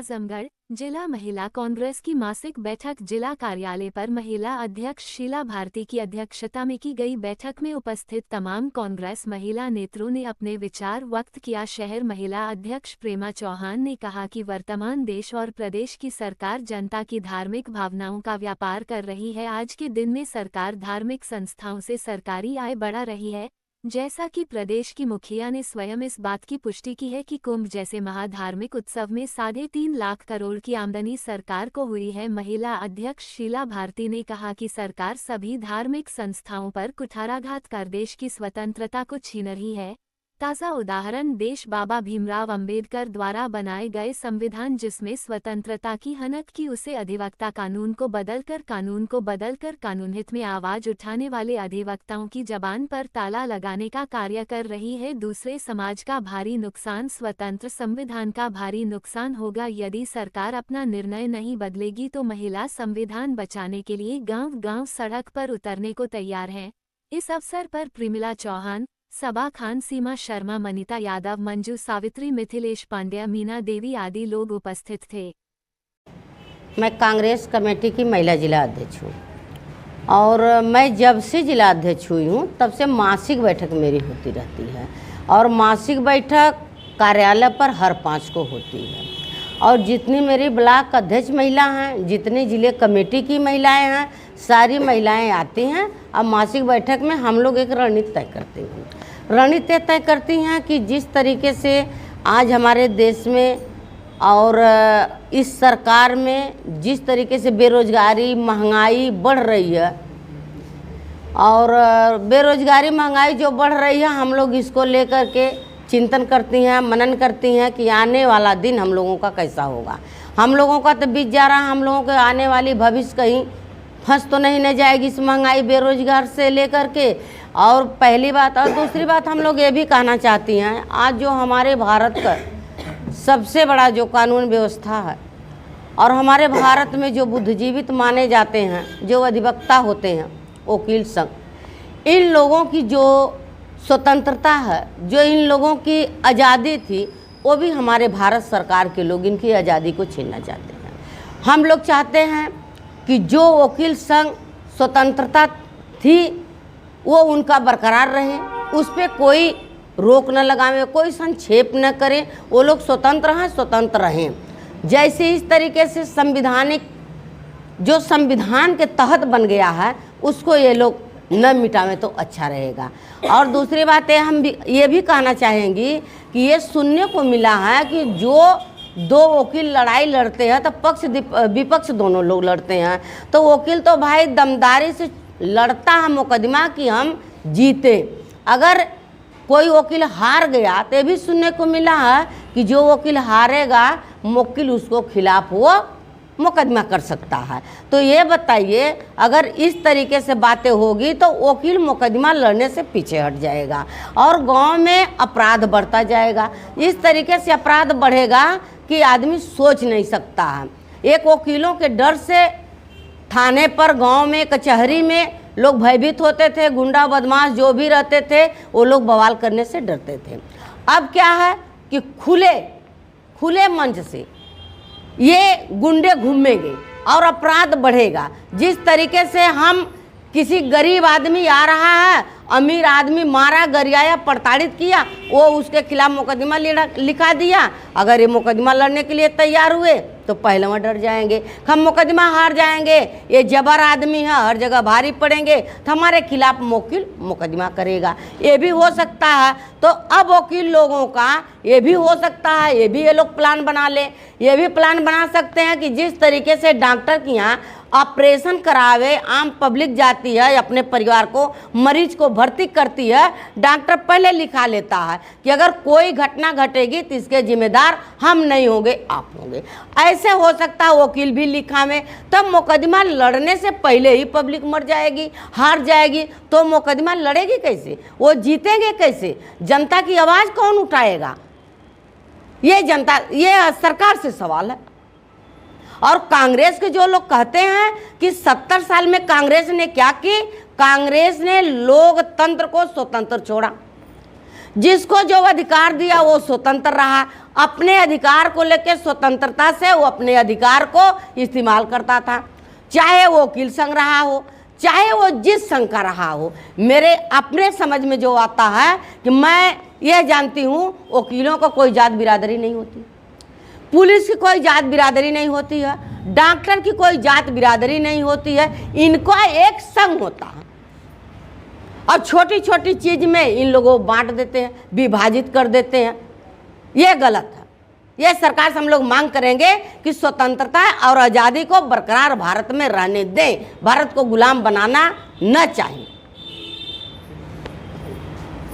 आजमगढ़ जिला महिला कांग्रेस की मासिक बैठक जिला कार्यालय पर महिला अध्यक्ष शीला भारती की अध्यक्षता में की गई। बैठक में उपस्थित तमाम कांग्रेस महिला नेताओं ने अपने विचार व्यक्त किया। शहर महिला अध्यक्ष प्रेमा चौहान ने कहा कि वर्तमान देश और प्रदेश की सरकार जनता की धार्मिक भावनाओं का व्यापार कर रही है। आज के दिन में सरकार धार्मिक संस्थाओं से सरकारी आय बढ़ा रही है। जैसा कि प्रदेश की मुखिया ने स्वयं इस बात की पुष्टि की है कि कुंभ जैसे महाधार्मिक उत्सव में 3.5 लाख करोड़ की आमदनी सरकार को हुई है। महिला अध्यक्ष शीला भारती ने कहा कि सरकार सभी धार्मिक संस्थाओं पर कुठाराघात कर देश की स्वतंत्रता को छीन रही है। ताज़ा उदाहरण देश बाबा भीमराव अंबेडकर द्वारा बनाए गए संविधान, जिसमें स्वतंत्रता की हनन की, उसे अधिवक्ता कानून को बदलकर कानून हित में आवाज उठाने वाले अधिवक्ताओं की जबान पर ताला लगाने का कार्य कर रही है। दूसरे समाज का भारी नुकसान, स्वतंत्र संविधान का भारी नुकसान होगा। यदि सरकार अपना निर्णय नहीं बदलेगी तो महिला संविधान बचाने के लिए गांव-गांव सड़क पर उतरने को तैयार हैं। इस अवसर पर प्रेमिला चौहान, सबा खान, सीमा शर्मा, मनीता यादव, मंजू सावित्री, मिथिलेश पांड्या, मीना देवी आदि लोग उपस्थित थे। मैं कांग्रेस कमेटी की महिला जिला अध्यक्ष हूँ और मैं जब से जिला अध्यक्ष हुई हूँ तब से मासिक बैठक मेरी होती रहती है और मासिक बैठक कार्यालय पर हर 5 को होती है। और जितनी मेरी ब्लॉक अध्यक्ष महिला हैं, जितनी जिले कमेटी की महिलाएं हैं, सारी महिलाएं आती हैं। अब मासिक बैठक में हम लोग एक रणनीति तय करते हैं। रणनीति तय करती हैं कि जिस तरीके से आज हमारे देश में और इस सरकार में जिस तरीके से बेरोजगारी महंगाई बढ़ रही है और बेरोजगारी महंगाई जो बढ़ रही है, हम लोग इसको लेकर के चिंतन करती हैं, मनन करती हैं कि आने वाला दिन हम लोगों का कैसा होगा। हम लोगों का तो बीत जा रहा, हम लोगों के आने वाली भविष्य कहीं फंस तो नहीं न जाएगी इस महंगाई बेरोजगार से लेकर के। और पहली बात, और दूसरी बात हम लोग ये भी कहना चाहती हैं, आज जो हमारे भारत का सबसे बड़ा जो कानून व्यवस्था है और हमारे भारत में जो बुद्धिजीवित माने जाते हैं, जो अधिवक्ता होते हैं, वकील संघ, इन लोगों की जो स्वतंत्रता है, जो इन लोगों की आज़ादी थी, वो भी हमारे भारत सरकार के लोग इनकी आज़ादी को छीनना चाहते हैं। हम लोग चाहते हैं कि जो वकील संघ स्वतंत्रता थी वो उनका बरकरार रहे, उस पर कोई रोक न लगावे, कोई संक्षेप न करे, वो लोग स्वतंत्र हैं, स्वतंत्र रहें। जैसे इस तरीके से संविधानिक जो संविधान के तहत बन गया है उसको ये लोग न मिटावे तो अच्छा रहेगा। और दूसरी बात है, हम भी ये भी कहना चाहेंगी कि ये सुनने को मिला है कि जो 2 वकील लड़ाई लड़ते हैं तो पक्ष विपक्ष दोनों लोग लड़ते हैं, तो वकील तो भाई दमदारी से लड़ता है मुकदमा कि हम जीते। अगर कोई वकील हार गया तो ये भी सुनने को मिला है कि जो वकील हारेगा मुवक्किल उसको खिलाफ वो मुकदमा कर सकता है। तो ये बताइए, अगर इस तरीके से बातें होगी तो वकील मुकदमा लड़ने से पीछे हट जाएगा और गांव में अपराध बढ़ता जाएगा। इस तरीके से अपराध बढ़ेगा कि आदमी सोच नहीं सकता है। एक वकीलों के डर से थाने पर, गांव में, कचहरी में लोग भयभीत होते थे, गुंडा बदमाश जो भी रहते थे वो लोग बवाल करने से डरते थे। अब क्या है कि खुले मंच से ये गुंडे घूमेंगे और अपराध बढ़ेगा। जिस तरीके से हम किसी गरीब आदमी आ रहा है, अमीर आदमी मारा, गरियाया, प्रताड़ित किया, वो उसके खिलाफ मुकदमा लिखा दिया। अगर ये मुकदमा लड़ने के लिए तैयार हुए तो पहले वहाँ डर जाएंगे, हम मुकदमा हार जाएंगे, ये जबर आदमी है, हर जगह भारी पड़ेंगे, तो हमारे खिलाफ वकील मुकदमा करेगा। ये भी हो सकता है। तो अब वकील लोगों का ये भी हो सकता है, ये भी ये लोग प्लान बना ले, ये भी प्लान बना सकते हैं कि जिस तरीके से डॉक्टर के यहाँ ऑपरेशन करावे आम पब्लिक जाती है, अपने परिवार को, मरीज को भर्ती करती है, डॉक्टर पहले लिखा लेता है कि अगर कोई घटना घटेगी तो इसके जिम्मेदार हम नहीं होंगे, आप होंगे। ऐसे हो सकता है वकील भी लिखावे, तब मुकदमा लड़ने से पहले ही पब्लिक मर जाएगी, हार जाएगी, तो मुकदमा लड़ेगी कैसे, वो जीतेंगे कैसे, जनता की आवाज़ कौन उठाएगा? ये जनता, ये सरकार से सवाल है। और कांग्रेस के जो लोग कहते हैं कि 70 साल में कांग्रेस ने क्या की, कांग्रेस ने लोकतंत्र को स्वतंत्र छोड़ा। जिसको जो अधिकार दिया वो स्वतंत्र रहा, अपने अधिकार को लेकर स्वतंत्रता से वो अपने अधिकार को इस्तेमाल करता था, चाहे वो वकील संघ रहा हो, चाहे वो जिस संघ का रहा हो। मेरे अपने समझ में जो आता है कि मैं यह जानती हूँ वकीलों को कोई जात बिरादरी नहीं होती, पुलिस की कोई जात बिरादरी नहीं होती है, डॉक्टर की कोई जात बिरादरी नहीं होती है, इनका एक संघ होता है। और छोटी छोटी चीज में इन लोगों को बांट देते हैं, विभाजित कर देते हैं, ये गलत है। ये सरकार से हम लोग मांग करेंगे कि स्वतंत्रता और आज़ादी को बरकरार भारत में रहने दें, भारत को गुलाम बनाना न चाहिए।